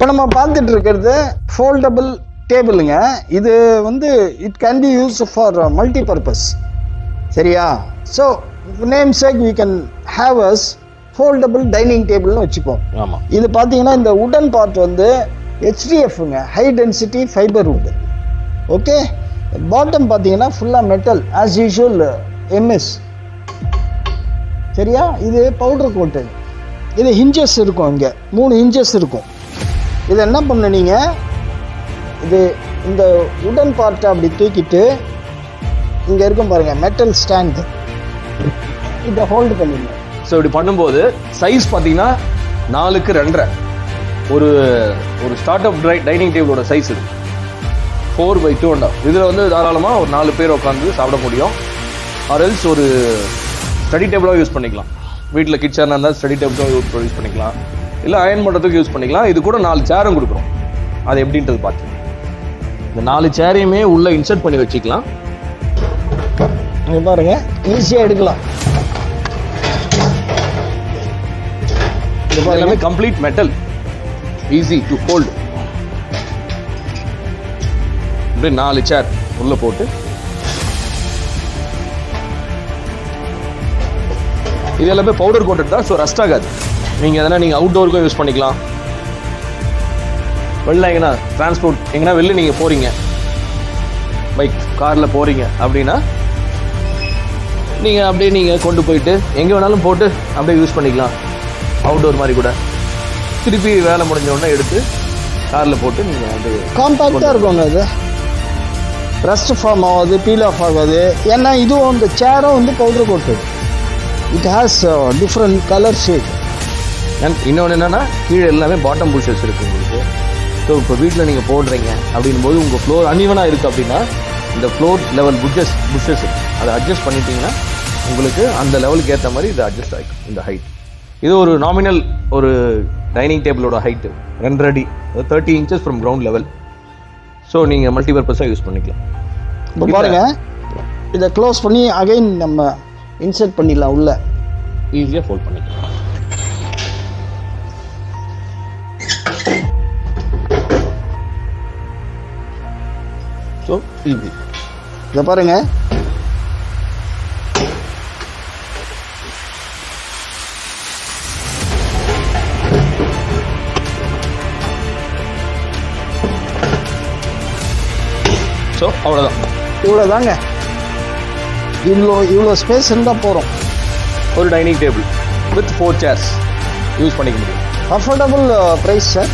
இப்போ நம்ம பார்த்துட்டு இருக்கிறது ஃபோல்டபுள் டேபிளுங்க. இது வந்து it can be use for multi purpose. சரியா? So name sake we can have as foldable dining டேபிள்னு வச்சுப்போம். ஆமாம். இது பார்த்தீங்கன்னா இந்த உடன் பார்ட் வந்து HDFங்க, high density fibre wood. Okay. Bottom பார்த்தீங்கன்னா ஃபுல்லாக மெட்டல் ஆஸ் யூஷுவல் MS. சரியா? இது பவுடர் கோட்டு. இது ஹிஞ்சஸ் இருக்கும், இங்கே 3 ஹிஞ்சஸ் இருக்கும். இது என்ன பண்ண நீங்கள் இது இந்த உடன் பார்ட்டை அப்படி தூக்கிட்டு இங்கே இருக்கும் பாருங்கள் மெட்டல் ஸ்டாண்டு, இதை ஹோல்டு பண்ணிடுங்க. ஸோ இப்படி பண்ணும்போது சைஸ் பார்த்தீங்கன்னா 4க்கு 2.5. ஒரு ஸ்டார்ட் அப் டைனிங் டேபிளோட சைஸ் இது 4/2.5. இதில் வந்து தாராளமாக ஒரு 4 பேர் உட்காந்து சாப்பிட முடியும். ஆர்எல்ஸ் ஒரு ஸ்டடி டேபிளாக யூஸ் பண்ணிக்கலாம். வீட்டில் கிச்சனாக இருந்தால் ஸ்டடி டேபிளாக யூஸ் பண்ணிக்கலாம், இல்லை அயன் பண்ணுறதுக்கு யூஸ் பண்ணிக்கலாம். இது கூட 4 சேரும் கொடுக்குறோம். அது எப்படின்றது பார்த்து இந்த 4 சேரையுமே உள்ளே இன்சர்ட் பண்ணி வச்சுக்கலாம். இங்கே பாருங்கள், ஈஸியாக எடுக்கலாம். இது எல்லாமே complete metal, easy to hold. இப்படி 4 சேர் உள்ள போட்டு இது எல்லாமே பவுடர் கோட்டட் தான். ஸோ ரஸ்ட் ஆகாது. நீங்கள் எதனா நீங்கள் அவுட்டோருக்கும் யூஸ் பண்ணிக்கலாம். வெளில எங்கன்னா டிரான்ஸ்போர்ட் எங்கன்னா வெளில நீங்கள் போகிறீங்க, பைக் காரில் போகிறீங்க அப்படின்னா நீங்கள் அப்படியே நீங்கள் கொண்டு போயிட்டு எங்கே வேணாலும் போட்டு அப்படியே யூஸ் பண்ணிக்கலாம். அவுட்டோர் மாதிரி கூட திருப்பி வேலை முடிஞ்ச உடனே எடுத்து காரில் போட்டு நீங்கள் அது காம்பேக்டாக இருக்குங்க. அது ரஸ்ட் ஃபார்ம் ஆகாது, பீல் ஆஃப் ஆகாது. ஏன்னா இதுவும் இந்த சேரும் வந்து powder coat. It has different colour shade. And இன்னொன்று என்னென்னா கீழே எல்லாமே பாட்டம் புஷஸ் இருக்குது உங்களுக்கு. ஸோ இப்போ வீட்டில் நீங்கள் போடுறீங்க அப்படின்போது உங்கள் ஃப்ளோர் அன்இவனாக இருக்குது அப்படின்னா இந்த ஃப்ளோர் லெவல் புஷஸ் அதை அட்ஜஸ்ட் பண்ணிட்டீங்கன்னா உங்களுக்கு அந்த லெவலுக்கு ஏற்ற மாதிரி இது அட்ஜஸ்ட் ஆகிக்கும். இந்த ஹைட் இது ஒரு நாமினல் ஒரு டைனிங் டேபிளோட ஹைட்டு 2 அடி, 30 inches from ground level. So நீங்கள் மல்டிபர்பஸாக யூஸ் பண்ணிக்கலாம். இப்போ பாருங்கள், இதை க்ளோஸ் பண்ணி அகைன் நம்ம இன்சர்ட் பண்ணிடலாம், உள்ள ஈஸியாக ஃபோல்ட் பண்ணிக்கலாம். So easy. இதை பாருங்கள், ஸோ அவ்வளோதான். இவ்வளோதாங்க. இவ்வளோ ஸ்பேஸ் இருந்தால் போகிறோம். ஒரு dining table with 4 chairs use பண்ணிக்க முடியும். Affordable price sir.